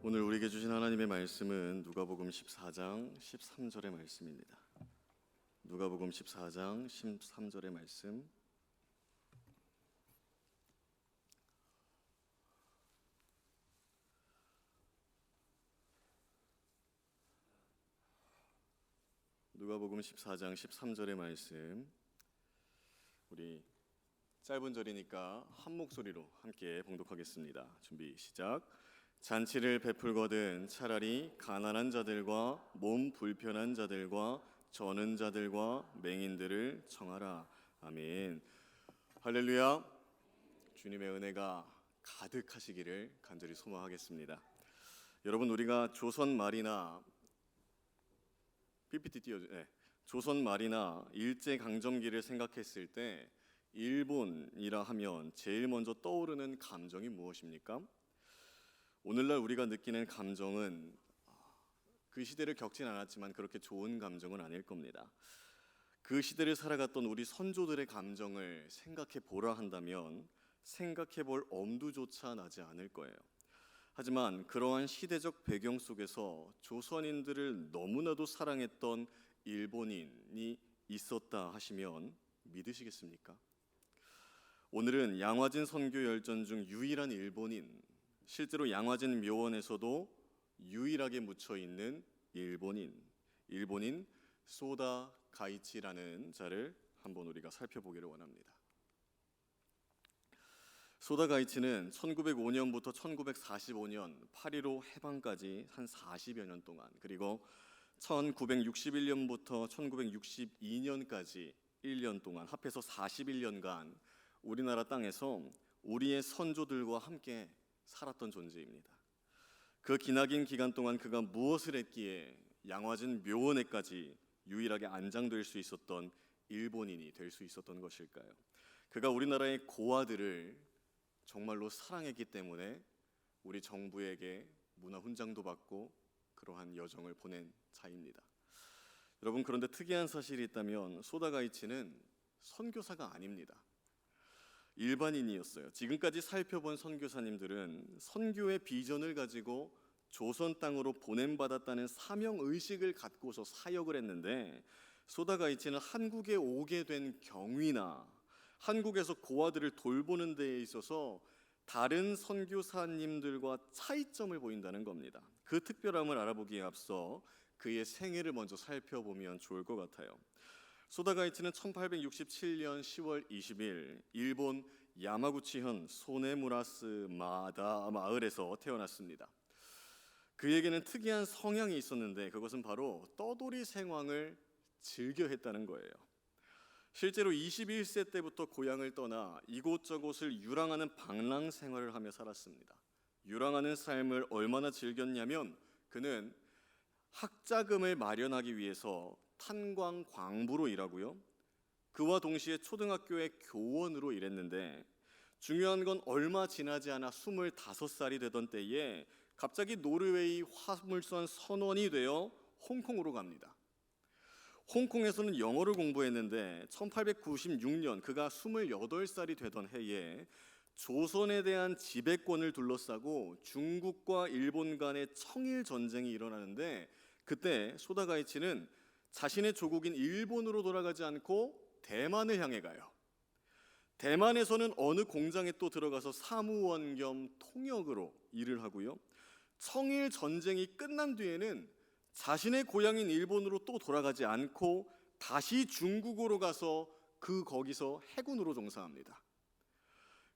오늘 우리에게 주신 하나님의 말씀은 누가복음 14장 13절의 말씀입니다. 누가복음 14장 13절의 말씀. 누가복음 14장 13절의 말씀. 우리 짧은 절이니까 한 목소리로 함께 봉독하겠습니다. 준비 시작. 잔치를 베풀거든 차라리 가난한 자들과 몸 불편한 자들과 저는 자들과 맹인들을 청하라. 아멘. 할렐루야. 주님의 은혜가 가득하시기를 간절히 소망하겠습니다. 여러분, 우리가 조선 말이나 PPT 조선 말이나 일제 강점기를 생각했을 때 일본이라 하면 제일 먼저 떠오르는 감정이 무엇입니까? 오늘날 우리가 느끼는 감정은 그 시대를 겪진 않았지만 그렇게 좋은 감정은 아닐 겁니다. 그 시대를 살아갔던 우리 선조들의 감정을 생각해 보라 한다면 생각해 볼 엄두조차 나지 않을 거예요. 하지만 그러한 시대적 배경 속에서 조선인들을 너무나도 사랑했던 일본인이 있었다 하시면 믿으시겠습니까? 오늘은 양화진 선교 열전 중 유일한 일본인, 실제로 양화진 묘원에서도 유일하게 묻혀 있는 일본인 소다 가이치라는 자를 한번 우리가 살펴보기를 원합니다. 소다 가이치는 1905년부터 1945년 8.15 해방까지 한 40여 년 동안, 그리고 1961년부터 1962년까지 1년 동안 합해서 41년간 우리나라 땅에서 우리의 선조들과 함께 살았던 존재입니다. 그 기나긴 기간 동안 그가 무엇을 했기에 양화진 묘원에까지 유일하게 안장될 수 있었던 일본인이 될 수 있었던 것일까요? 그가 우리나라의 고아들을 정말로 사랑했기 때문에 우리 정부에게 문화 훈장도 받고 그러한 여정을 보낸 자입니다. 여러분, 그런데 특이한 사실이 있다면 소다 가이치는 선교사가 아닙니다. 일반인이었어요. 지금까지 살펴본 선교사님들은 선교의 비전을 가지고 조선 땅으로 보냄받았다는 사명의식을 갖고서 사역을 했는데, 소다 가이치는 한국에 오게 된 경위나 한국에서 고아들을 돌보는 데에 있어서 다른 선교사님들과 차이점을 보인다는 겁니다. 그 특별함을 알아보기에 앞서 그의 생애를 먼저 살펴보면 좋을 것 같아요. 소다 가이치는 1867년 10월 20일 일본 야마구치현 소네무라스 마다 마을에서 태어났습니다. 그에게는 특이한 성향이 있었는데 그것은 바로 떠돌이 생활을 즐겨 했다는 거예요. 실제로 21세 때부터 고향을 떠나 이곳저곳을 유랑하는 방랑 생활을 하며 살았습니다. 유랑하는 삶을 얼마나 즐겼냐면 그는 학자금을 마련하기 위해서 탄광 광부로 일하고요, 그와 동시에 초등학교의 교원으로 일했는데, 중요한 건 얼마 지나지 않아 25살이 되던 때에 갑자기 노르웨이 화물선 선원이 되어 홍콩으로 갑니다. 홍콩에서는 영어를 공부했는데 1896년 그가 28살이 되던 해에 조선에 대한 지배권을 둘러싸고 중국과 일본 간의 청일 전쟁이 일어나는데, 그때 소다 가이치는 자신의 조국인 일본으로 돌아가지 않고 대만을 향해 가요. 대만에서는 어느 공장에 또 들어가서 사무원 겸 통역으로 일을 하고요, 청일 전쟁이 끝난 뒤에는 자신의 고향인 일본으로 또 돌아가지 않고 다시 중국으로 가서 거기서 해군으로 종사합니다.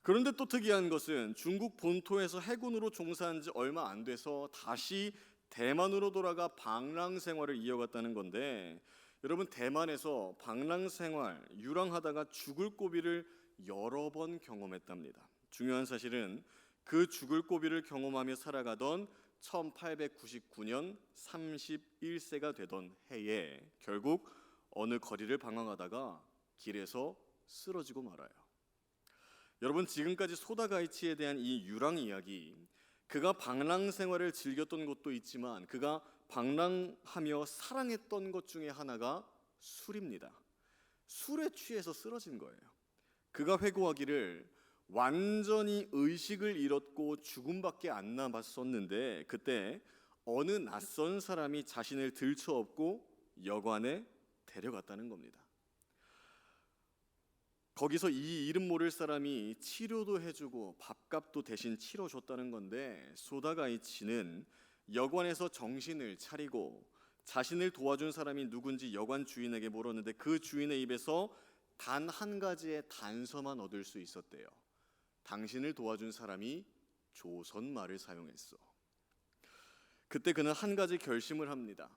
그런데 또 특이한 것은 중국 본토에서 해군으로 종사한 지 얼마 안 돼서 다시 대만으로 돌아가 방랑 생활을 이어갔다는 건데, 여러분, 대만에서 방랑 생활, 유랑하다가 죽을 고비를 여러 번 경험했답니다. 중요한 사실은 그 죽을 고비를 경험하며 살아가던 1899년 31세가 되던 해에 결국 어느 거리를 방황하다가 길에서 쓰러지고 말아요. 여러분, 지금까지 소다 가이치에 대한 이 유랑 이야기, 그가 방랑 생활을 즐겼던 것도 있지만 그가 방랑하며 사랑했던 것 중에 하나가 술입니다. 술에 취해서 쓰러진 거예요. 그가 회고하기를 완전히 의식을 잃었고 죽음밖에 안 남았었는데 그때 어느 낯선 사람이 자신을 들쳐업고 여관에 데려갔다는 겁니다. 거기서 이 이름 모를 사람이 치료도 해주고 밥값도 대신 치러줬다는 건데, 소다가이치는 여관에서 정신을 차리고 자신을 도와준 사람이 누군지 여관 주인에게 물었는데 그 주인의 입에서 단 한 가지의 단서만 얻을 수 있었대요. 당신을 도와준 사람이 조선말을 사용했어. 그때 그는 한 가지 결심을 합니다.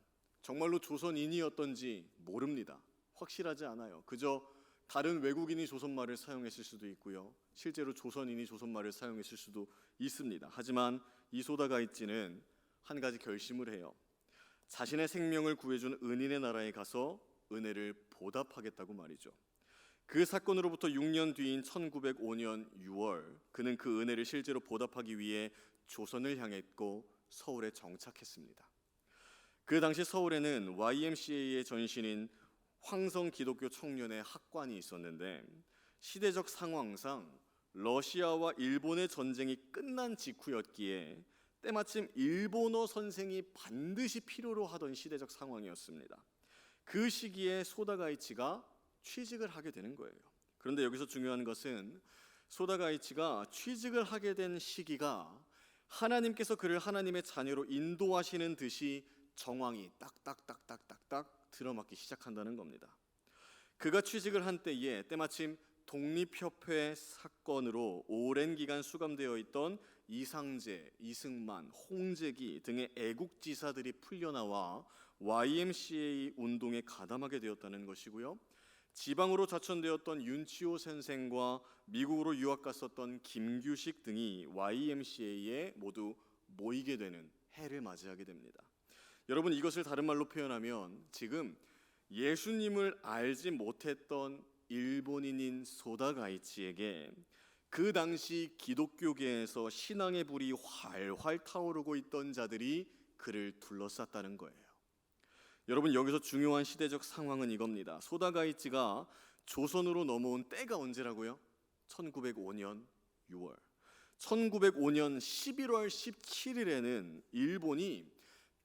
정말로 조선인이었던지 모릅니다. 확실하지 않아요. 그저 다른 외국인이 조선말을 사용했을 수도 있고요, 실제로 조선인이 조선말을 사용했을 수도 있습니다. 하지만 이 소다가이치는 한 가지 결심을 해요. 자신의 생명을 구해준 은인의 나라에 가서 은혜를 보답하겠다고 말이죠. 그 사건으로부터 6년 뒤인 1905년 6월, 그는 그 은혜를 실제로 보답하기 위해 조선을 향했고 서울에 정착했습니다. 그 당시 서울에는 YMCA의 전신인 황성 기독교 청년의 학관이 있었는데, 시대적 상황상 러시아와 일본의 전쟁이 끝난 직후였기에 때마침 일본어 선생이 반드시 필요로 하던 시대적 상황이었습니다. 그 시기에 소다가이치가 취직을 하게 되는 거예요. 그런데 여기서 중요한 것은 소다가이치가 취직을 하게 된 시기가 하나님께서 그를 하나님의 자녀로 인도하시는 듯이 정황이 딱딱딱딱딱딱 들어맞기 시작한다는 겁니다. 그가 취직을 한 때에 때마침 독립협회 사건으로 오랜 기간 수감되어 있던 이상재, 이승만, 홍재기 등의 애국지사들이 풀려나와 YMCA 운동에 가담하게 되었다는 것이고요, 지방으로 자천되었던 윤치호 선생과 미국으로 유학 갔었던 김규식 등이 YMCA에 모두 모이게 되는 해를 맞이하게 됩니다. 여러분, 이것을 다른 말로 표현하면 지금 예수님을 알지 못했던 일본인인 소다가이치에게 그 당시 기독교계에서 신앙의 불이 활활 타오르고 있던 자들이 그를 둘러쌌다는 거예요. 여러분, 여기서 중요한 시대적 상황은 이겁니다. 소다가이치가 조선으로 넘어온 때가 언제라고요? 1905년 6월. 1905년 11월 17일에는 일본이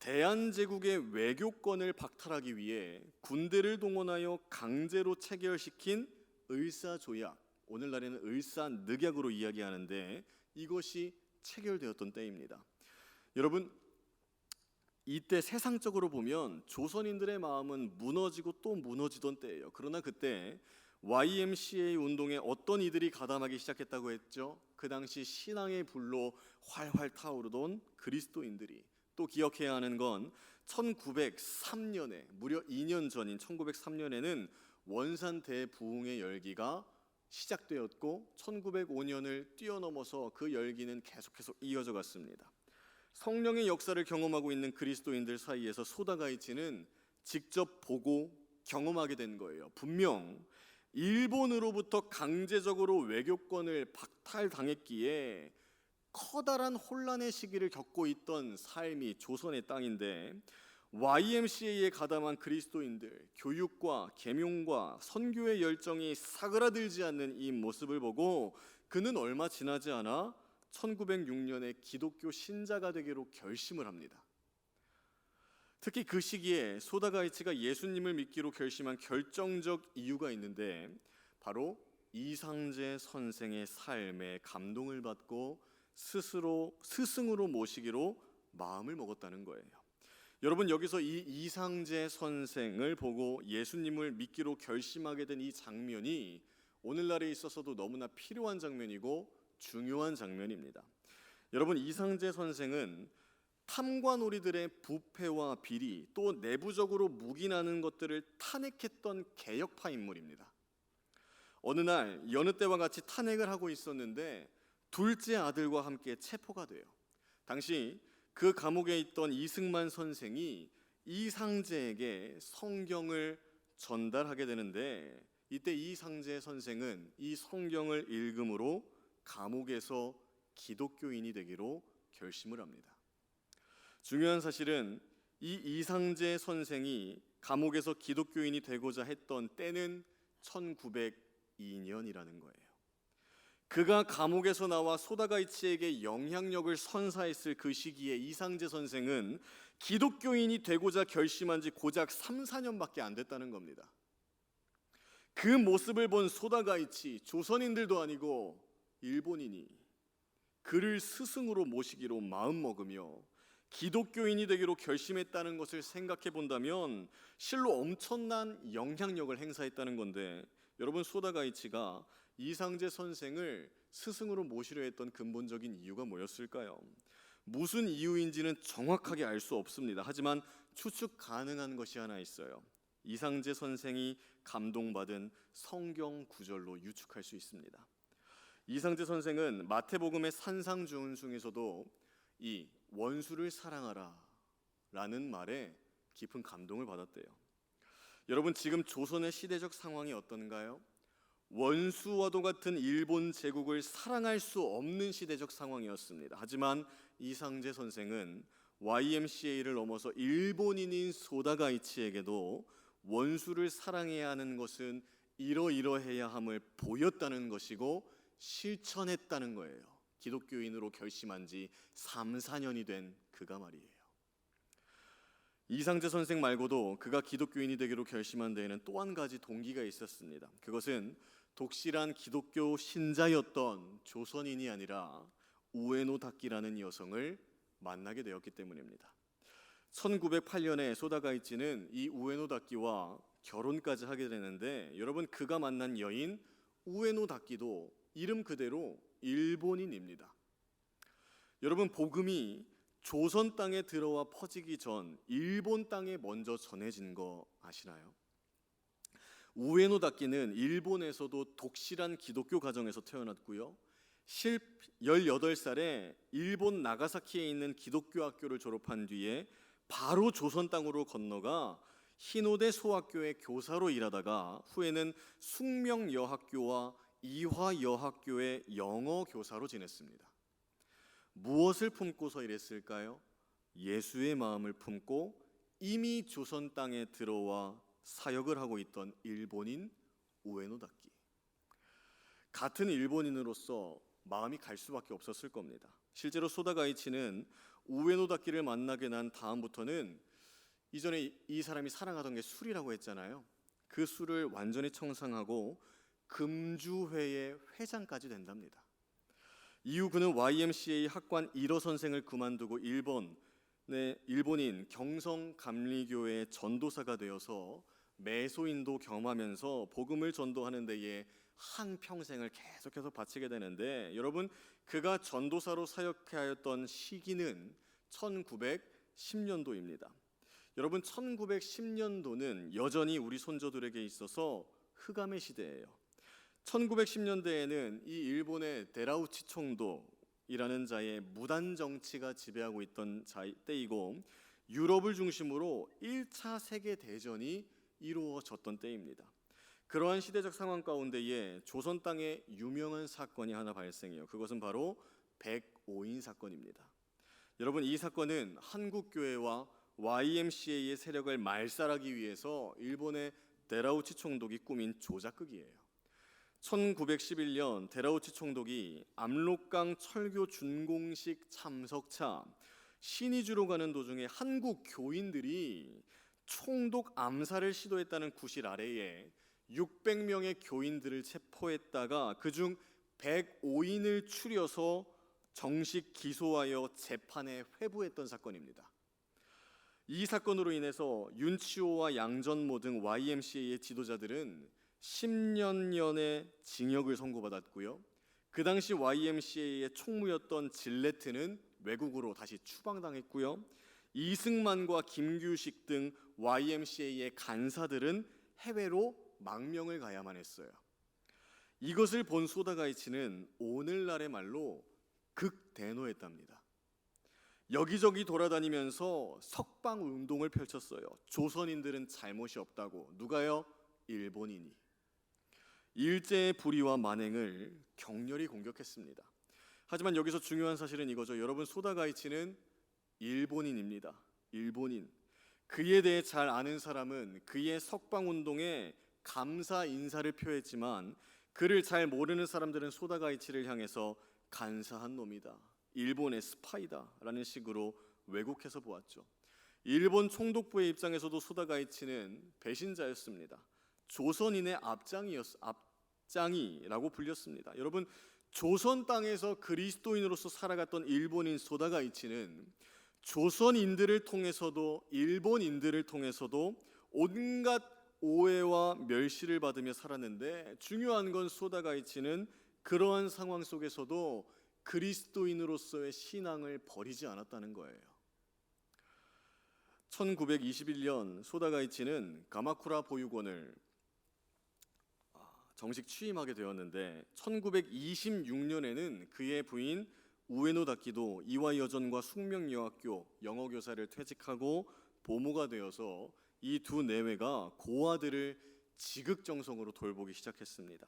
대한제국의 외교권을 박탈하기 위해 군대를 동원하여 강제로 체결시킨 을사조약, 오늘날에는 을사늑약으로 이야기하는데 이것이 체결되었던 때입니다. 여러분, 이때 세상적으로 보면 조선인들의 마음은 무너지고 또 무너지던 때예요. 그러나 그때 YMCA 운동에 어떤 이들이 가담하기 시작했다고 했죠? 그 당시 신앙의 불로 활활 타오르던 그리스도인들이. 또 기억해야 하는 건 1903년에, 무려 2년 전인 1903년에는 원산 대부흥의 열기가 시작되었고 1905년을 뛰어넘어서 그 열기는 계속해서 이어져 갔습니다. 성령의 역사를 경험하고 있는 그리스도인들 사이에서 소다가이치는 직접 보고 경험하게 된 거예요. 분명 일본으로부터 강제적으로 외교권을 박탈당했기에 커다란 혼란의 시기를 겪고 있던 삶이 조선의 땅인데, YMCA에 가담한 그리스도인들, 교육과 계명과 선교의 열정이 사그라들지 않는 이 모습을 보고 그는 얼마 지나지 않아 1906년에 기독교 신자가 되기로 결심을 합니다. 특히 그 시기에 소다가이치가 예수님을 믿기로 결심한 결정적 이유가 있는데, 바로 이상재 선생의 삶에 감동을 받고 스스로 스승으로 모시기로 마음을 먹었다는 거예요. 여러분, 여기서 이 이상재 선생을 보고 예수님을 믿기로 결심하게 된 이 장면이 오늘날에 있어서도 너무나 필요한 장면이고 중요한 장면입니다. 여러분, 이상재 선생은 탐관오리들의 부패와 비리, 또 내부적으로 묵인하는 것들을 탄핵했던 개혁파 인물입니다. 어느 날 여느 때와 같이 탄핵을 하고 있었는데 둘째 아들과 함께 체포가 돼요. 당시 그 감옥에 있던 이승만 선생이 이상재에게 성경을 전달하게 되는데, 이때 이상재 선생은 이 성경을 읽음으로 감옥에서 기독교인이 되기로 결심을 합니다. 중요한 사실은 이 이상재 선생이 감옥에서 기독교인이 되고자 했던 때는 1902년이라는 거예요. 그가 감옥에서 나와 소다가이치에게 영향력을 선사했을 그 시기에 이상제 선생은 기독교인이 되고자 결심한 지 고작 3, 4년밖에 안 됐다는 겁니다. 그 모습을 본 소다가이치, 조선인들도 아니고 일본인이 그를 스승으로 모시기로 마음먹으며 기독교인이 되기로 결심했다는 것을 생각해 본다면 실로 엄청난 영향력을 행사했다는 건데, 여러분, 소다가이치가 이상제 선생을 스승으로 모시려 했던 근본적인 이유가 뭐였을까요? 무슨 이유인지는 정확하게 알 수 없습니다. 하지만 추측 가능한 것이 하나 있어요. 이상제 선생이 감동받은 성경 구절로 유축할 수 있습니다. 이상제 선생은 마태복음의 산상주은숭에서도 이 원수를 사랑하라 라는 말에 깊은 감동을 받았대요. 여러분, 지금 조선의 시대적 상황이 어떤가요? 원수와도 같은 일본 제국을 사랑할 수 없는 시대적 상황이었습니다. 하지만 이상제 선생은 YMCA를 넘어서 일본인인 소다가이치에게도 원수를 사랑해야 하는 것은 이러이러해야 함을 보였다는 것이고 실천했다는 거예요. 기독교인으로 결심한 지 3, 4년이 된 그가 말이에요. 이상제 선생 말고도 그가 기독교인이 되기로 결심한 데에는 또 한 가지 동기가 있었습니다. 그것은 독실한 기독교 신자였던 조선인이 아니라 우에노 다키라는 여성을 만나게 되었기 때문입니다. 1908년에 소다가이치는 이 우에노 다키와 결혼까지 하게 되는데, 여러분, 그가 만난 여인 우에노 다키도 이름 그대로 일본인입니다. 여러분, 복음이 조선 땅에 들어와 퍼지기 전 일본 땅에 먼저 전해진 거 아시나요? 우에노 다키는 일본에서도 독실한 기독교 가정에서 태어났고요. 18살에 일본 나가사키에 있는 기독교 학교를 졸업한 뒤에 바로 조선 땅으로 건너가 히노대 소학교의 교사로 일하다가 후에는 숙명여학교와 이화여학교의 영어 교사로 지냈습니다. 무엇을 품고서 일했을까요? 예수의 마음을 품고 이미 조선 땅에 들어와 사역을 하고 있던 일본인 우에노 다키. 같은 일본인으로서 마음이 갈 수밖에 없었을 겁니다. 실제로 소다가이치는 우에노 다키를 만나게 난 다음부터는 이전에 이 사람이 사랑하던 게 술이라고 했잖아요. 그 술을 완전히 청산하고 금주회의 회장까지 된답니다. 이후 그는 YMCA 학관 1호 선생을 그만두고 일본인 경성감리교회 전도사가 되어서 매소인도 겸하면서 복음을 전도하는 데에 한평생을 계속해서 바치게 되는데, 여러분, 그가 전도사로 사역하였던 시기는 1910년도입니다. 여러분, 1910년도는 여전히 우리 손조들에게 있어서 흑암의 시대예요. 1910년대에는 이 일본의 데라우치 총독이라는 자의 무단 정치가 지배하고 있던 때이고, 유럽을 중심으로 1차 세계 대전이 이루어졌던 때입니다. 그러한 시대적 상황 가운데에 조선 땅에 유명한 사건이 하나 발생해요. 그것은 바로 백오인 사건입니다. 여러분, 이 사건은 한국교회와 YMCA의 세력을 말살하기 위해서 일본의 데라우치 총독이 꾸민 조작극이에요. 1911년 데라우치 총독이 압록강 철교 준공식 참석차 신의주로 가는 도중에 한국 교인들이 총독 암살을 시도했다는 구실 아래에 600명의 교인들을 체포했다가 그중 105인을 추려서 정식 기소하여 재판에 회부했던 사건입니다. 이 사건으로 인해서 윤치호와 양전모 등 YMCA의 지도자들은 10년의 징역을 선고받았고요. 그 당시 YMCA의 총무였던 질레트는 외국으로 다시 추방당했고요. 이승만과 김규식 등 YMCA의 간사들은 해외로 망명을 가야만 했어요. 이것을 본 소다가이치는 오늘날의 말로 극대노했답니다. 여기저기 돌아다니면서 석방 운동을 펼쳤어요. 조선인들은 잘못이 없다고. 누가요? 일본인이. 일제의 불의와 만행을 격렬히 공격했습니다. 하지만 여기서 중요한 사실은 이거죠. 여러분, 소다가이치는 일본인입니다. 일본인. 그에 대해 잘 아는 사람은 그의 석방 운동에 감사 인사를 표했지만 그를 잘 모르는 사람들은 소다가이치를 향해서 간사한 놈이다, 일본의 스파이다 라는 식으로 왜곡해서 보았죠. 일본 총독부의 입장에서도 소다가이치는 배신자였습니다. 조선인의 앞장이라고 불렸습니다. 여러분, 조선 땅에서 그리스도인으로서 살아갔던 일본인 소다가이치는 조선인들을 통해서도 일본인들을 통해서도 온갖 오해와 멸시를 받으며 살았는데, 중요한 건 소다가이치는 그러한 상황 속에서도 그리스도인으로서의 신앙을 버리지 않았다는 거예요. 1921년 소다가이치는 가마쿠라 보육원을 정식 취임하게 되었는데, 1926년에는 그의 부인 우에노 다키도 이와이 여전과 숙명여학교 영어교사를 퇴직하고 보모가 되어서 이 두 내외가 고아들을 지극정성으로 돌보기 시작했습니다.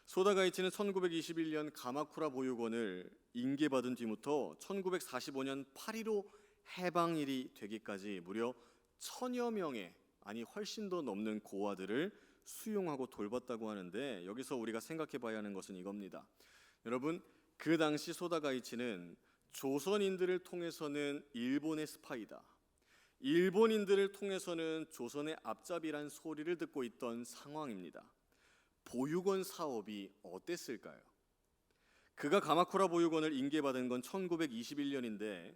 소다가이치는 1921년 가마쿠라 보육원을 인계받은 뒤부터 1945년 8.15 해방일이 되기까지 무려 1000여 명의, 아니 훨씬 더 넘는 고아들을 수용하고 돌봤다고 하는데, 여기서 우리가 생각해 봐야 하는 것은 이겁니다. 여러분, 그 당시 소다가이치는 조선인들을 통해서는 일본의 스파이다, 일본인들을 통해서는 조선의 앞잡이란 소리를 듣고 있던 상황입니다. 보육원 사업이 어땠을까요? 그가 가마쿠라 보육원을 인계받은 건 1921년인데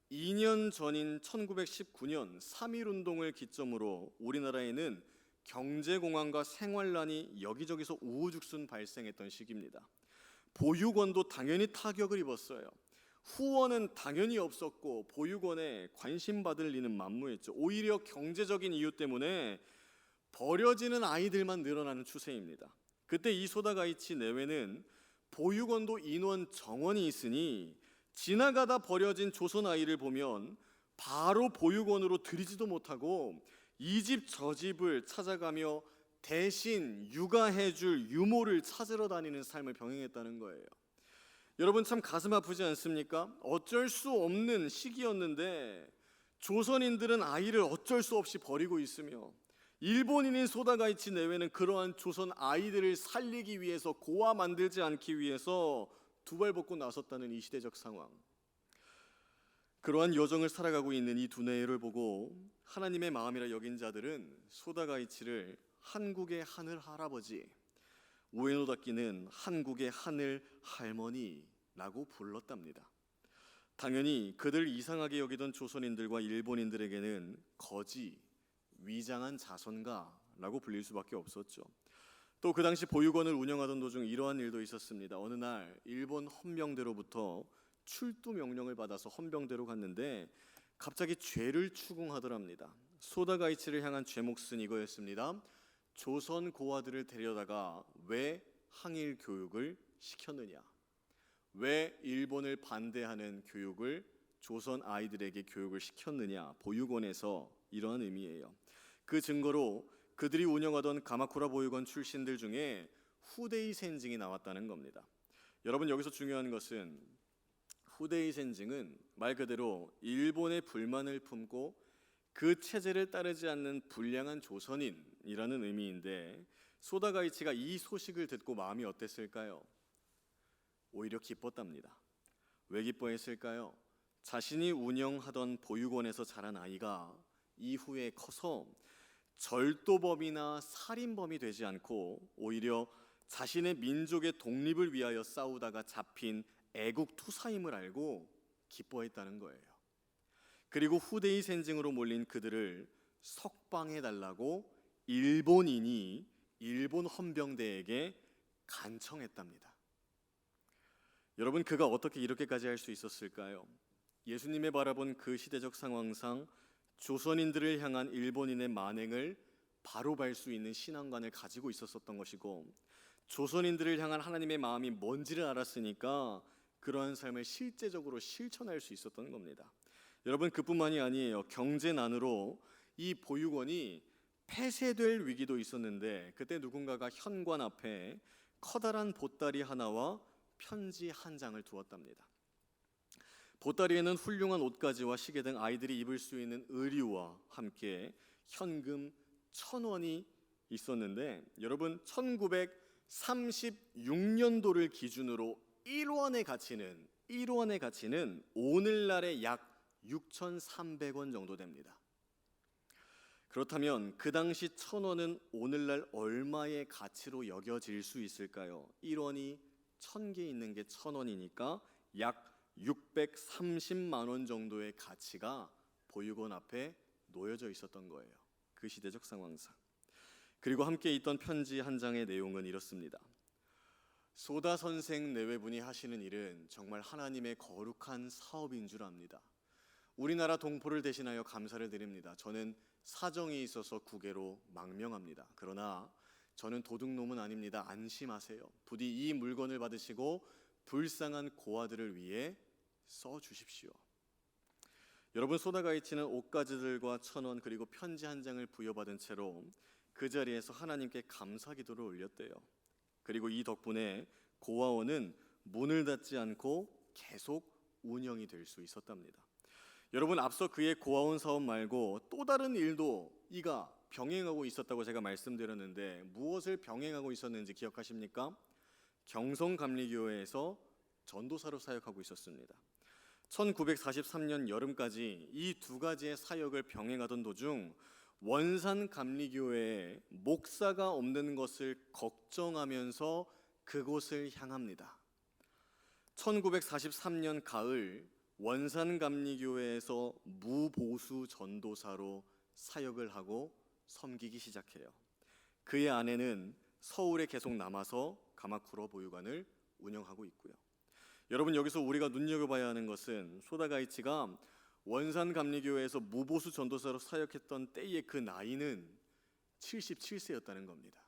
2년 전인 1919년 3.1운동을 기점으로 우리나라에는 경제공황과 생활난이 여기저기서 우후죽순 발생했던 시기입니다. 보육원도 당연히 타격을 입었어요. 후원은 당연히 없었고 보육원에 관심 받을 리는 만무했죠. 오히려 경제적인 이유 때문에 버려지는 아이들만 늘어나는 추세입니다. 그때 이 소다가이치 내외는 보육원도 인원 정원이 있으니 지나가다 버려진 조선 아이를 보면 바로 보육원으로 들이지도 못하고 이 집 저 집을 찾아가며 대신 육아해줄 유모를 찾으러 다니는 삶을 병행했다는 거예요. 여러분, 참 가슴 아프지 않습니까? 어쩔 수 없는 시기였는데 조선인들은 아이를 어쩔 수 없이 버리고 있으며, 일본인인 소다가이치 내외는 그러한 조선 아이들을 살리기 위해서, 고아 만들지 않기 위해서 두 발 벗고 나섰다는 이 시대적 상황. 그러한 여정을 살아가고 있는 이 두 내외를 보고 하나님의 마음이라 여긴 자들은 소다가이치를 한국의 하늘 할아버지, 우에노 다키는 한국의 하늘 할머니라고 불렀답니다. 당연히 그들 이상하게 여기던 조선인들과 일본인들에게는 거지, 위장한 자선가라고 불릴 수밖에 없었죠. 또 그 당시 보육원을 운영하던 도중 이러한 일도 있었습니다. 어느 날 일본 헌병대로부터 출두 명령을 받아서 헌병대로 갔는데 갑자기 죄를 추궁하더랍니다. 소다가이치를 향한 죄목은 이거였습니다. 조선 고아들을 데려다가 왜 항일 교육을 시켰느냐, 왜 일본을 반대하는 교육을 조선 아이들에게 교육을 시켰느냐, 보육원에서, 이러한 의미예요. 그 증거로 그들이 운영하던 가마쿠라 보육원 출신들 중에 후데이 센징이 나왔다는 겁니다. 여러분, 여기서 중요한 것은 후데이 센징은 말 그대로 일본의 불만을 품고 그 체제를 따르지 않는 불량한 조선인이라는 의미인데, 소다가이치가 이 소식을 듣고 마음이 어땠을까요? 오히려 기뻤답니다. 왜 기뻐했을까요? 자신이 운영하던 보육원에서 자란 아이가 이후에 커서 절도범이나 살인범이 되지 않고 오히려 자신의 민족의 독립을 위하여 싸우다가 잡힌 애국 투사임을 알고 기뻐했다는 거예요. 그리고 후데이 센징으로 몰린 그들을 석방해달라고 일본인이 일본 헌병대에게 간청했답니다. 여러분, 그가 어떻게 이렇게까지 할 수 있었을까요? 예수님의 바라본 그 시대적 상황상 조선인들을 향한 일본인의 만행을 바로 볼 수 있는 신앙관을 가지고 있었던 것이고, 조선인들을 향한 하나님의 마음이 뭔지를 알았으니까 그러한 삶을 실제적으로 실천할 수 있었던 겁니다. 여러분, 그뿐만이 아니에요. 경제난으로 이 보육원이 폐쇄될 위기도 있었는데, 그때 누군가가 현관 앞에 커다란 보따리 하나와 편지 한 장을 두었답니다. 보따리에는 훌륭한 옷가지와 시계 등 아이들이 입을 수 있는 의류와 함께 현금 1,000원이 있었는데, 여러분, 36년도를 기준으로 1원의 가치는 오늘날의 약 6,300원 정도 됩니다. 그렇다면 그 당시 1,000원은 오늘날 얼마의 가치로 여겨질 수 있을까요? 1원이 1,000개 있는 게 1,000원이니까 약 630만 원 정도의 가치가 보육원 앞에 놓여져 있었던 거예요. 그 시대적 상황상. 그리고 함께 있던 편지 한 장의 내용은 이렇습니다. 소다 선생 내외분이 하시는 일은 정말 하나님의 거룩한 사업인 줄 압니다. 우리나라 동포를 대신하여 감사를 드립니다. 저는 사정이 있어서 국외로 망명합니다. 그러나 저는 도둑놈은 아닙니다. 안심하세요. 부디 이 물건을 받으시고 불쌍한 고아들을 위해 써주십시오. 여러분, 소다가이치는 옷가지들과 1,000원 그리고 편지 한 장을 부여받은 채로 그 자리에서 하나님께 감사 기도를 올렸대요. 그리고 이 덕분에 고아원은 문을 닫지 않고 계속 운영이 될 수 있었답니다. 여러분, 앞서 그의 고아원 사업 말고 또 다른 일도 이가 병행하고 있었다고 제가 말씀드렸는데 무엇을 병행하고 있었는지 기억하십니까? 경성감리교회에서 전도사로 사역하고 있었습니다. 1943년 여름까지 이 두 가지의 사역을 병행하던 도중 원산감리교회에 목사가 없는 것을 걱정하면서 그곳을 향합니다. 1943년 가을 원산감리교회에서 무보수 전도사로 사역을 하고 섬기기 시작해요. 그의 아내는 서울에 계속 남아서 가마쿠로 보육원을 운영하고 있고요. 여러분, 여기서 우리가 눈여겨봐야 하는 것은 소다가이치가 원산감리교회에서 무보수 전도사로 사역했던 때의 그 나이는 77세였다는 겁니다.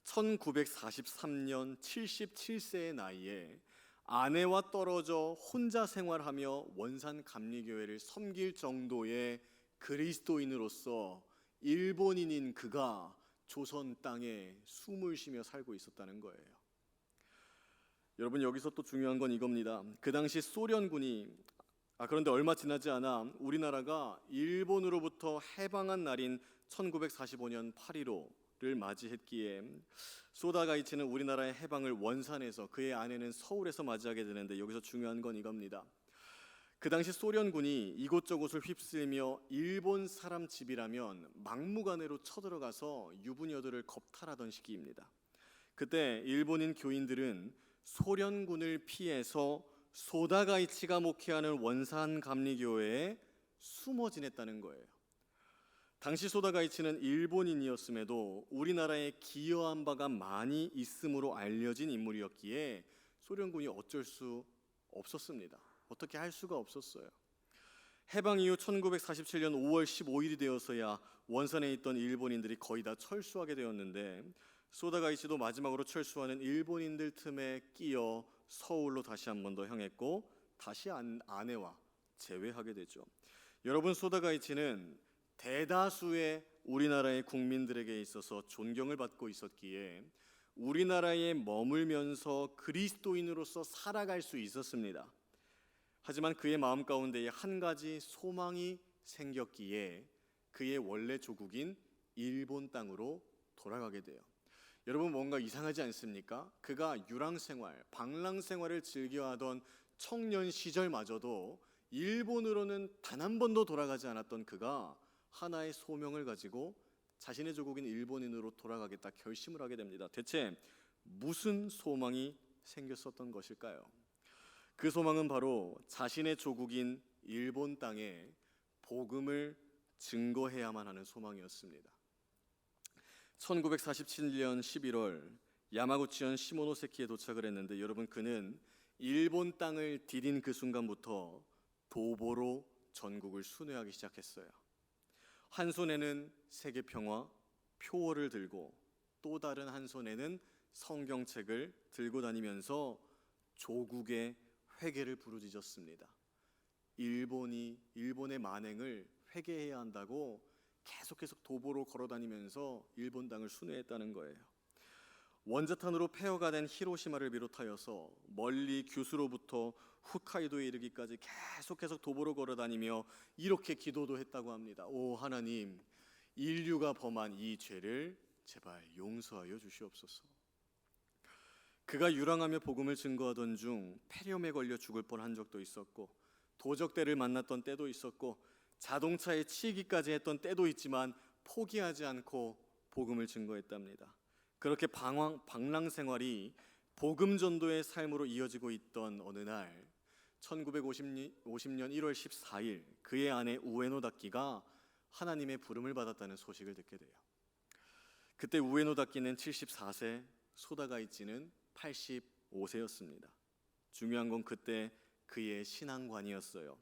1943년 77세의 나이에 아내와 떨어져 혼자 생활하며 원산감리교회를 섬길 정도의 그리스도인으로서 일본인인 그가 조선 땅에 숨을 쉬며 살고 있었다는 거예요. 여러분, 여기서 또 중요한 건 이겁니다. 그 당시 소련군이 그런데 얼마 지나지 않아 우리나라가 일본으로부터 해방한 날인 1945년 8.15를 맞이했기에 소다가이치는 우리나라의 해방을 원산에서, 그의 아내는 서울에서 맞이하게 되는데 여기서 중요한 건 이겁니다. 그 당시 소련군이 이곳저곳을 휩쓸며 일본 사람 집이라면 막무가내로 쳐들어가서 유부녀들을 겁탈하던 시기입니다. 그때 일본인 교인들은 소련군을 피해서 소다가이치가 목회하는 원산감리교회에 숨어 지냈다는 거예요. 당시 소다가이치는 일본인이었음에도 우리나라에 기여한 바가 많이 있음으로 알려진 인물이었기에 소련군이 어쩔 수 없었습니다. 어떻게 할 수가 없었어요. 해방 이후 1947년 5월 15일이 되어서야 원산에 있던 일본인들이 거의 다 철수하게 되었는데 소다가이치도 마지막으로 철수하는 일본인들 틈에 끼어 서울로 다시 한 번 더 향했고 다시 아내와 재회하게 되죠. 여러분, 소다가이치는 대다수의 우리나라의 국민들에게 있어서 존경을 받고 있었기에 우리나라에 머물면서 그리스도인으로서 살아갈 수 있었습니다. 하지만 그의 마음 가운데에 한 가지 소망이 생겼기에 그의 원래 조국인 일본 땅으로 돌아가게 돼요. 여러분, 뭔가 이상하지 않습니까? 그가 유랑생활, 방랑생활을 즐겨하던 청년 시절마저도 일본으로는 단 한 번도 돌아가지 않았던 그가 하나의 소명을 가지고 자신의 조국인 일본인으로 돌아가겠다 결심을 하게 됩니다. 대체 무슨 소망이 생겼었던 것일까요? 그 소망은 바로 자신의 조국인 일본 땅에 복음을 증거해야만 하는 소망이었습니다. 1947년 11월 야마구치현 시모노세키에 도착을 했는데 여러분, 그는 일본 땅을 디딘 그 순간부터 도보로 전국을 순회하기 시작했어요. 한 손에는 세계 평화 표어를 들고 또 다른 한 손에는 성경책을 들고 다니면서 조국의 회개를 부르짖었습니다. 일본의 만행을 회개해야 한다고 계속 도보로 걸어다니면서 일본 땅을 순회했다는 거예요. 원자탄으로 폐허가 된 히로시마를 비롯하여서 멀리 규슈로부터 홋카이도에 이르기까지 계속 도보로 걸어다니며 이렇게 기도도 했다고 합니다. 오 하나님, 인류가 범한 이 죄를 제발 용서하여 주시옵소서. 그가 유랑하며 복음을 증거하던 중 폐렴에 걸려 죽을 뻔한 적도 있었고, 도적대를 만났던 때도 있었고, 자동차에 치이기까지 했던 때도 있지만 포기하지 않고 복음을 증거했답니다. 그렇게 방랑 생활이 복음 전도의 삶으로 이어지고 있던 어느 날 1950년 1월 14일 그의 아내 우에노 다키가 하나님의 부름을 받았다는 소식을 듣게 돼요. 그때 우에노 다키는 74세, 소다가이치는 85세였습니다. 중요한 건 그때 그의 신앙관이었어요.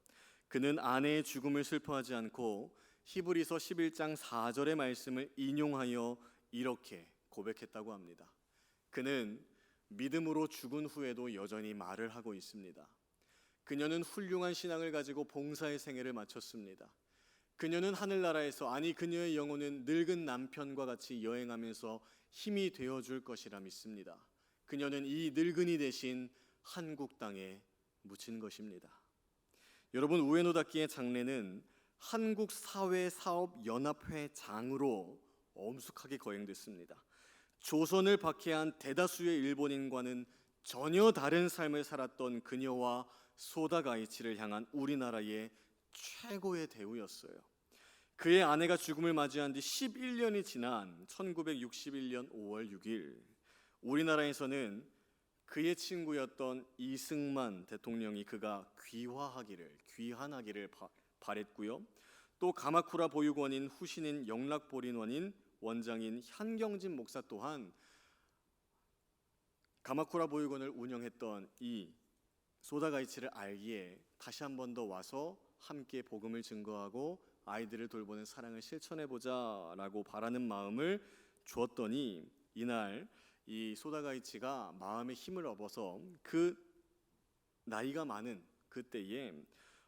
그는 아내의 죽음을 슬퍼하지 않고 히브리서 11장 4절의 말씀을 인용하여 이렇게 고백했다고 합니다. 그는 믿음으로 죽은 후에도 여전히 말을 하고 있습니다. 그녀는 훌륭한 신앙을 가지고 봉사의 생애를 마쳤습니다. 그녀는 하늘나라에서, 아니 그녀의 영혼은 늙은 남편과 같이 여행하면서 힘이 되어줄 것이라 믿습니다. 그녀는 이 늙은이 대신 한국 땅에 묻힌 것입니다. 여러분, 우에노 다키의 장례는 한국사회사업연합회 장으로 엄숙하게 거행됐습니다. 조선을 박해한 대다수의 일본인과는 전혀 다른 삶을 살았던 그녀와 소다가이치를 향한 우리나라의 최고의 대우였어요. 그의 아내가 죽음을 맞이한 뒤 11년이 지난 1961년 5월 6일 우리나라에서는 그의 친구였던 이승만 대통령이 그가 귀환하기를 바랬고요. 또 가마쿠라 보육원인 후신인 영락보린원인 원장인 현경진 목사 또한 가마쿠라 보육원을 운영했던 이 소다가이치를 알기에 다시 한 번 더 와서 함께 복음을 증거하고 아이들을 돌보는 사랑을 실천해보자 라고 바라는 마음을 주었더니, 이날 이 소다가이치가 마음의 힘을 얻어서 그 나이가 많은 그때에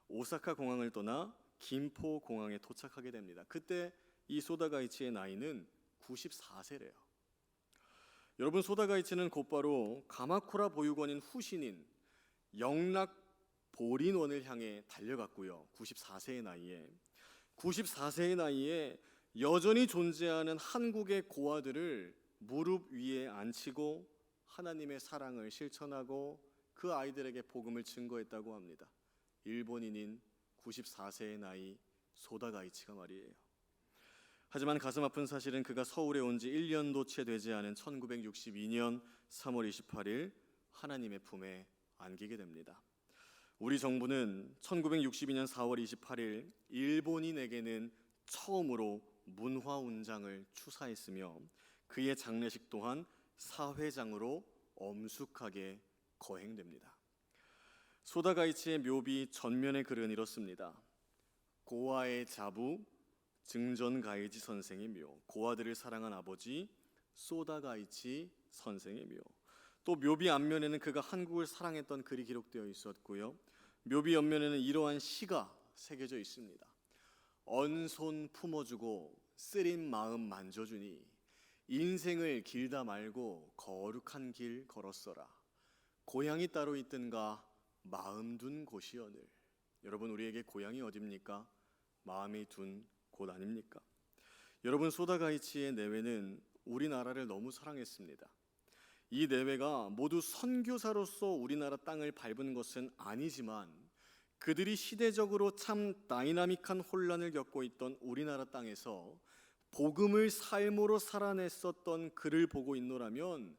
오사카 공항을 떠나 김포 공항에 도착하게 됩니다. 그때 이 소다가이치의 나이는 94세래요. 여러분, 소다가이치는 곧바로 가마쿠라 보육원인 후신인 영락보린원을 향해 달려갔고요. 94세의 나이에 여전히 존재하는 한국의 고아들을 무릎 위에 앉히고 하나님의 사랑을 실천하고 그 아이들에게 복음을 증거했다고 합니다. 일본인인 94세의 나이 소다가이치가 말이에요. 하지만 가슴 아픈 사실은 그가 서울에 온 지 1년도 채 되지 않은 1962년 3월 28일 하나님의 품에 안기게 됩니다. 우리 정부는 1962년 4월 28일 일본인에게는 처음으로 문화훈장을 추사했으며 그의 장례식 또한 사회장으로 엄숙하게 거행됩니다. 소다가이치의 묘비 전면에 글은 이렇습니다. 고아의 자부 증전가이지 선생의 묘, 고아들을 사랑한 아버지 소다가이치 선생의 묘. 또 묘비 앞면에는 그가 한국을 사랑했던 글이 기록되어 있었고요. 묘비 옆면에는 이러한 시가 새겨져 있습니다. 언손 품어주고 쓰린 마음 만져주니 인생을 길다 말고 거룩한 길 걸었어라. 고향이 따로 있든가 마음 둔 곳이여늘. 여러분, 우리에게 고향이 어딥니까? 마음이 둔 곳 아닙니까? 여러분, 소다가이치의 내외는 우리나라를 너무 사랑했습니다. 이 내외가 모두 선교사로서 우리나라 땅을 밟은 것은 아니지만 그들이 시대적으로 참 다이나믹한 혼란을 겪고 있던 우리나라 땅에서 복음을 삶으로 살아냈었던 그를 보고 있노라면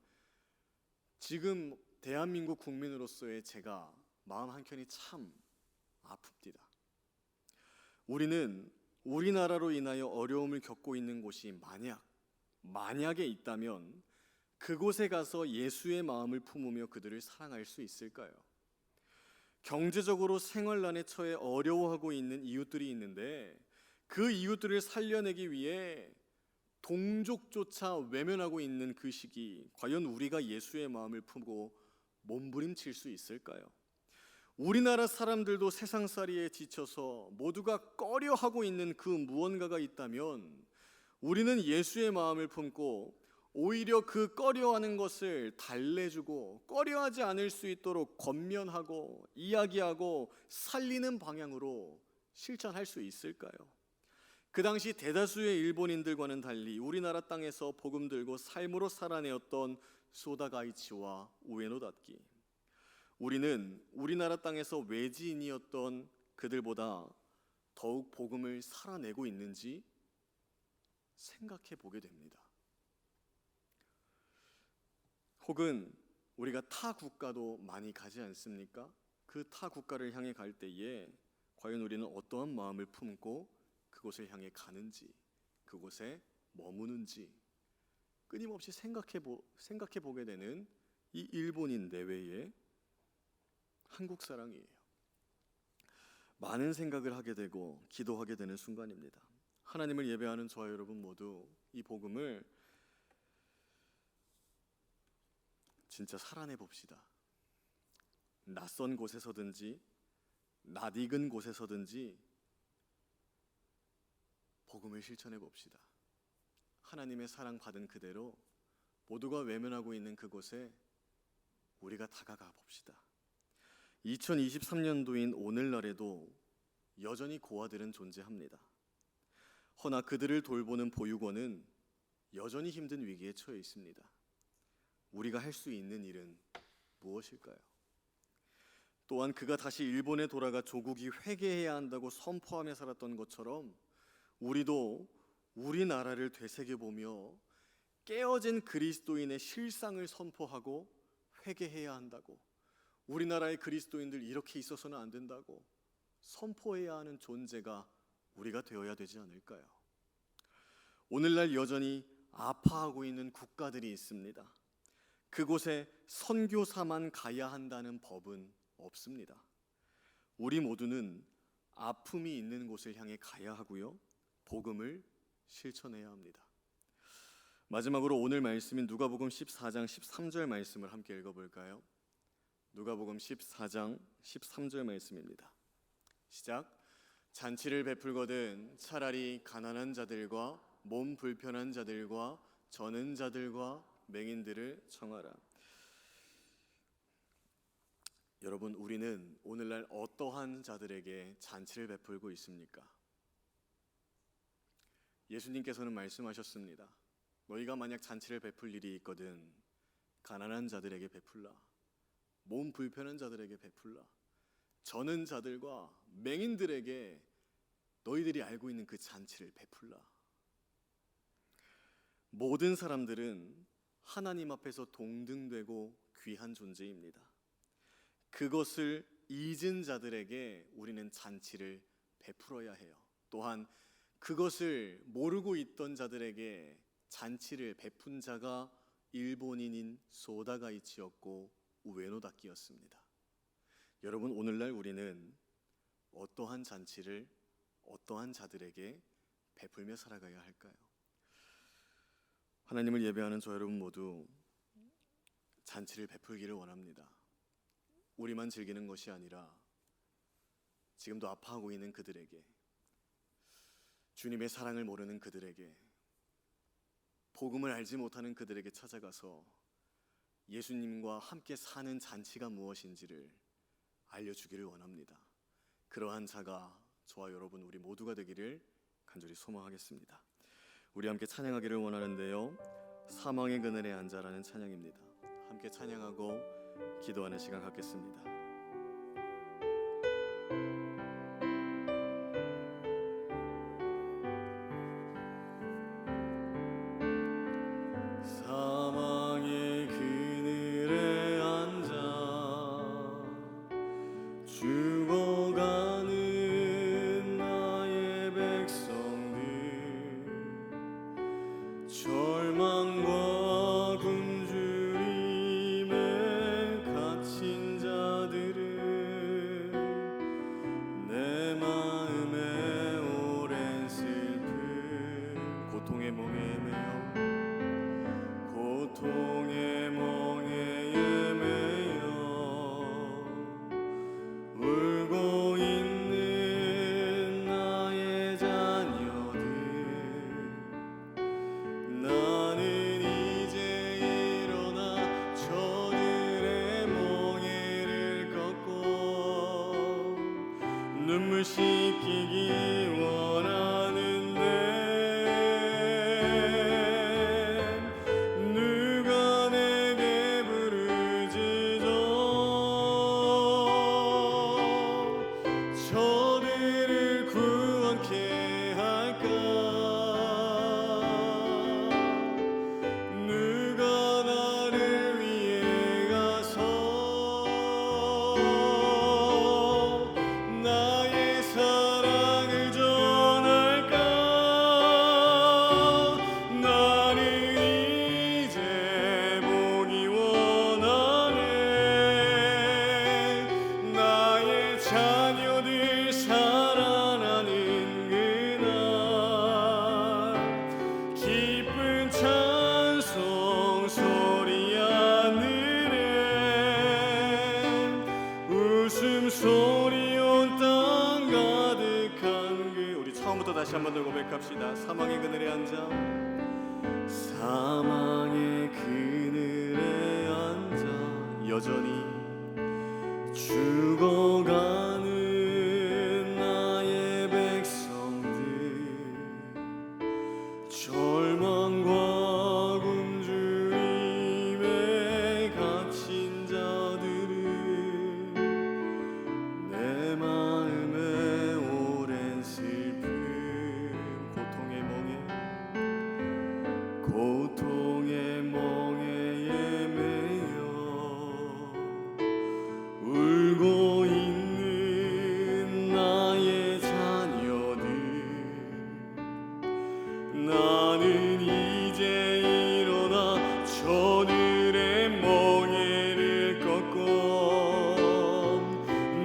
지금 대한민국 국민으로서의 제가 마음 한켠이 참 아픕니다. 우리는 우리나라로 인하여 어려움을 겪고 있는 곳이 만약에 있다면 그곳에 가서 예수의 마음을 품으며 그들을 사랑할 수 있을까요? 경제적으로 생활난에 처해 어려워하고 있는 이웃들이 있는데 그 이웃들을 살려내기 위해 동족조차 외면하고 있는 그 시기, 과연 우리가 예수의 마음을 품고 몸부림칠 수 있을까요? 우리나라 사람들도 세상살이에 지쳐서 모두가 꺼려하고 있는 그 무언가가 있다면 우리는 예수의 마음을 품고 오히려 그 꺼려하는 것을 달래주고 꺼려하지 않을 수 있도록 권면하고 이야기하고 살리는 방향으로 실천할 수 있을까요? 그 당시 대다수의 일본인들과는 달리 우리나라 땅에서 복음 들고 삶으로 살아내었던 소다가이치와 우에노 닷기, 우리는 우리나라 땅에서 외지인이었던 그들보다 더욱 복음을 살아내고 있는지 생각해 보게 됩니다. 혹은 우리가 타 국가도 많이 가지 않습니까? 그 타 국가를 향해 갈 때에 과연 우리는 어떠한 마음을 품고 그곳을 향해 가는지, 그곳에 머무는지 끊임없이 생각해 보게 되는 이 일본인 내외의 한국 사랑이에요. 많은 생각을 하게 되고 기도하게 되는 순간입니다. 하나님을 예배하는 저와 여러분 모두 이 복음을 진짜 살아내 봅시다. 낯선 곳에서든지 낯익은 곳에서든지 복음을 실천해 봅시다. 하나님의 사랑 받은 그대로 모두가 외면하고 있는 그곳에 우리가 다가가 봅시다. 2023년도인 오늘날에도 여전히 고아들은 존재합니다. 허나 그들을 돌보는 보육원은 여전히 힘든 위기에 처해 있습니다. 우리가 할 수 있는 일은 무엇일까요? 또한 그가 다시 일본에 돌아가 조국이 회개해야 한다고 선포하며 살았던 것처럼 우리도 우리나라를 되새겨보며 깨어진 그리스도인의 실상을 선포하고 회개해야 한다고, 우리나라의 그리스도인들 이렇게 있어서는 안 된다고 선포해야 하는 존재가 우리가 되어야 되지 않을까요? 오늘날 여전히 아파하고 있는 국가들이 있습니다. 그곳에 선교사만 가야 한다는 법은 없습니다. 우리 모두는 아픔이 있는 곳을 향해 가야 하고요, 복음을 실천해야 합니다. 마지막으로 오늘 말씀인 누가복음 14장 13절 말씀을 함께 읽어볼까요? 누가복음 14장 13절 말씀입니다. 시작. 잔치를 베풀거든 차라리 가난한 자들과 몸 불편한 자들과 저는 자들과 맹인들을 청하라. 여러분, 우리는 오늘날 어떠한 자들에게 잔치를 베풀고 있습니까? 예수님께서는 말씀하셨습니다. 너희가 만약 잔치를 베풀 일이 있거든 가난한 자들에게 베풀라, 몸 불편한 자들에게 베풀라, 저는 자들과 맹인들에게 너희들이 알고 있는 그 잔치를 베풀라. 모든 사람들은 하나님 앞에서 동등되고 귀한 존재입니다. 그것을 잊은 자들에게 우리는 잔치를 베풀어야 해요. 또한 그것을 모르고 있던 자들에게 잔치를 베푼 자가 일본인인 소다가이치였고 우에노 닷기였습니다. 여러분, 오늘날 우리는 어떠한 잔치를 어떠한 자들에게 베풀며 살아가야 할까요? 하나님을 예배하는 저 여러분 모두 잔치를 베풀기를 원합니다. 우리만 즐기는 것이 아니라 지금도 아파하고 있는 그들에게, 주님의 사랑을 모르는 그들에게, 복음을 알지 못하는 그들에게 찾아가서 예수님과 함께 사는 잔치가 무엇인지를 알려주기를 원합니다. 그러한 자가 저와 여러분 우리 모두가 되기를 간절히 소망하겠습니다. 우리 함께 찬양하기를 원하는데요, 사망의 그늘에 앉아라는 찬양입니다. 함께 찬양하고 기도하는 시간 갖겠습니다. 사망의 그늘에 앉아 죽어가는 나의 백성들, 절망과 굶주림에 갇힌 자들은 내 마음에 오랜 슬픔, 고통의 멍에 매여 고통의 멍에 매여 울고 있는 나의 자녀들, 나는 이제 일어나 저들의 멍에를 걷고 눈물 씻기기 원하는데 처음부터 다시 한번 더 고백합시다. 사망의 그늘에 앉아, 사망의 그늘에 앉아 여전히 죽어가는 나의 백성들, 절망과 굶주림에 갇힌 자들은 내 마음에 오랜 슬픔, 고통의 멍에에 매여 울고 있는 나의 자녀들, 나는 이제 일어나 저들의 멍에를 꺾어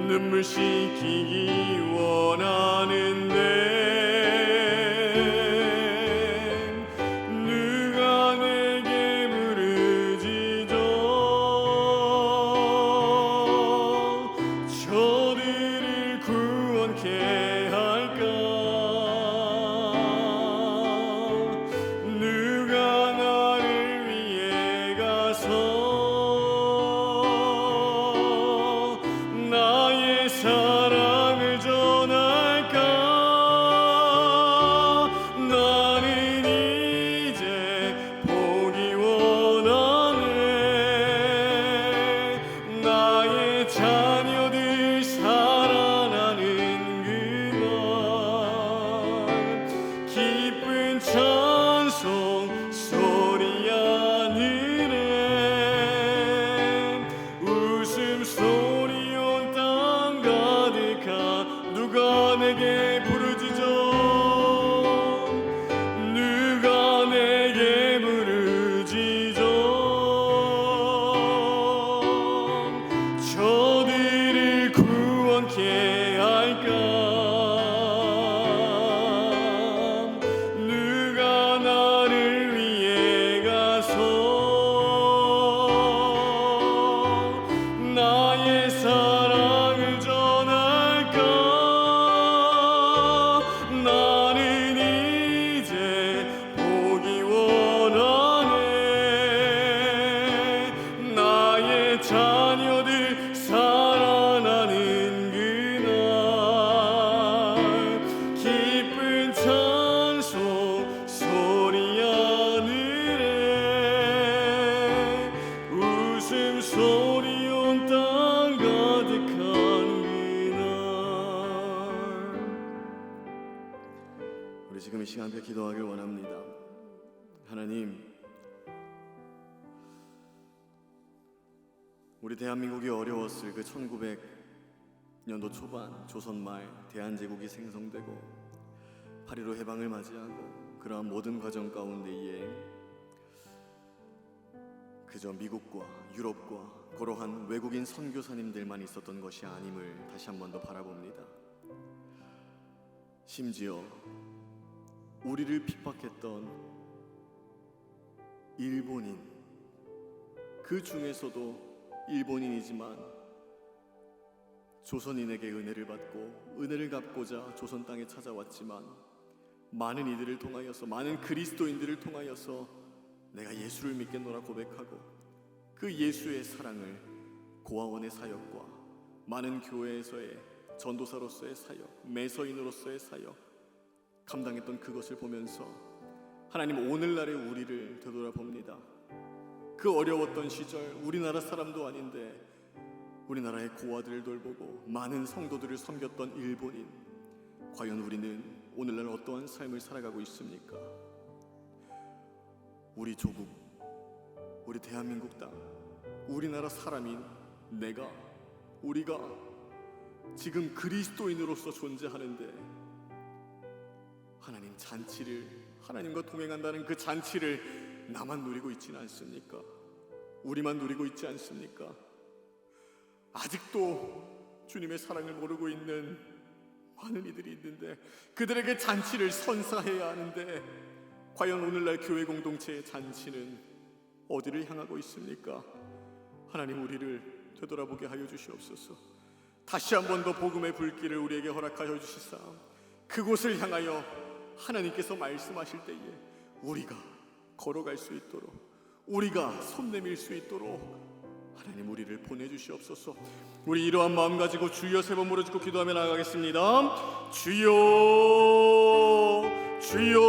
눈물 씻기기 원하는데, 누가 내게 부르짖어 저들을 구원케 할까? 누가 나를 위해 가서 나의 사랑을 전할까? 나는 이제 보기 원하네. 나의 자녀들 살아나는 그날 기쁜 찬송 소리 하늘에 웃음소리 온 땅 가득한, 누가 내게 부르짖어 누가 내게 부르짖어 저들을 구원케 할까? 누가 나를 위해 가서 나의 사랑을 전할까? 나는 이제 보기 원하네. 나의 자녀들 살아나는 그날 기쁜 찬송 소리 하늘에 웃음소리 온 땅 가득한 그날. 우리 지금 이 시간 함께 기도하길 원합니다. 하나님, 우리 대한민국이 어려웠을 그 1900년도 초반 조선 말 대한제국이 생성되고 8.15 해방을 맞이하고 그러한 모든 과정 가운데에 그저 미국과 유럽과 그러한 외국인 선교사님들만 있었던 것이 아님을 다시 한 번 더 바라봅니다. 심지어 우리를 핍박했던 일본인, 그 중에서도 일본인이지만 조선인에게 은혜를 받고 은혜를 갚고자 조선 땅에 찾아왔지만 많은 이들을 통하여서, 많은 그리스도인들을 통하여서 내가 예수를 믿겠노라 고백하고 그 예수의 사랑을 고아원의 사역과 많은 교회에서의 전도사로서의 사역, 매서인으로서의 사역 감당했던 그것을 보면서 하나님, 오늘날의 우리를 되돌아봅니다. 그 어려웠던 시절 우리나라 사람도 아닌데 우리나라의 고아들을 돌보고 많은 성도들을 섬겼던 일본인, 과연 우리는 오늘날 어떠한 삶을 살아가고 있습니까? 우리 조국, 우리 대한민국 땅, 우리나라 사람인 우리가 지금 그리스도인으로서 존재하는데 하나님 잔치를, 하나님과 동행한다는 그 잔치를 나만 누리고 있지는 않습니까? 우리만 누리고 있지 않습니까? 아직도 주님의 사랑을 모르고 있는 많은 이들이 있는데 그들에게 잔치를 선사해야 하는데 과연 오늘날 교회 공동체의 잔치는 어디를 향하고 있습니까? 하나님, 우리를 되돌아보게 하여 주시옵소서. 다시 한 번 더 복음의 불길을 우리에게 허락하여 주시사 그곳을 향하여 하나님께서 말씀하실 때에 우리가 걸어갈 수 있도록, 우리가 손 내밀 수 있도록 하나님 우리를 보내주시옵소서. 우리 이러한 마음 가지고 주여 세 번 물어주고 기도하며 나아가겠습니다. 주여, 주여,